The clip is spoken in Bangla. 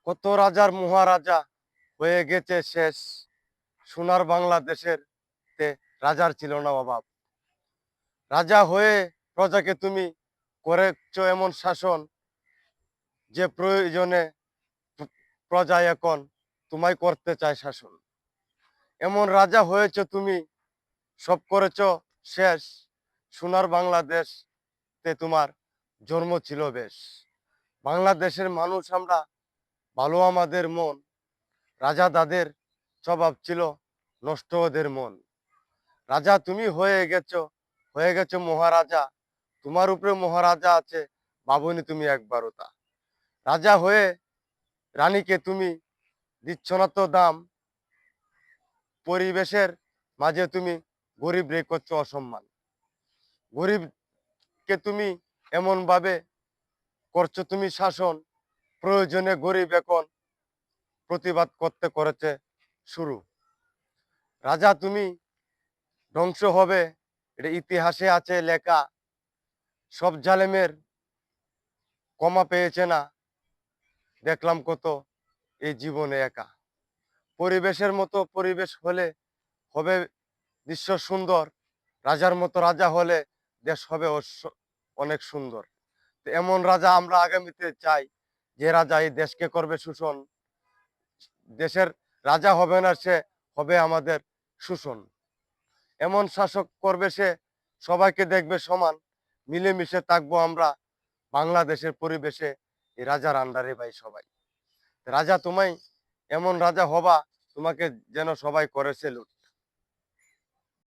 কত রাজার মহারাজা হয়ে গেছে শেষ, সোনার বাংলাদেশের তে রাজার ছিল না অভাব। রাজা হয়ে প্রজাকে তুমি করেছ এমন শাসন, যে প্রয়োজনে প্রজা এখন তোমায় করতে চায় শাসন। এমন রাজা হয়েছ তুমি, সব করেছ শেষ, সোনার বাংলাদেশ তে তোমার জন্ম ছিল বেশ। বাংলাদেশের মানুষ আমরা, ভালো আমাদের মন, রাজা তাদের স্বভাব ছিল নষ্ট ওদের মন। রাজা তুমি হয়ে গেছো মহারাজা, তোমার উপরে মহারাজা আছে, ভাবনি তুমি একবারও তা। রাজা হয়ে রানীকে তুমি দিচ্ছ না তো দাম, পরিবেশের মাঝে তুমি গরিব রে করছো অসম্মান। গরিবকে তুমি এমন ভাবে করছো তুমি শাসন, প্রয়োজনে গরিব এখন প্রতিবাদ করতে করেছে শুরু। রাজা তুমি ধ্বংস হবে, এটা ইতিহাসে আছে লেখা। সব জালেমের ক্ষমা পেয়েছে না, দেখলাম কত এই জীবনে একা। পরিবেশের মতো পরিবেশ হলে হবে দৃশ্য সুন্দর, রাজার মতো রাজা হলে দেশ হবে অনেক সুন্দর। তো এমন রাজা আমরা আগামীতে চাই, যে রাজা এই দেশকে করবে শোষণ। দেশের রাজা হবে না, সে হবে আমাদের শোষণ। এমন শাসক করবে সে, সবাইকে দেখবে সমান, মিলেমিশে থাকবো আমরা বাংলাদেশের পরিবেশে, এই রাজার আন্ডারে ভাই সবাই। রাজা তোমায় এমন রাজা হবা, তোমাকে যেন সবাই করে সেলুট।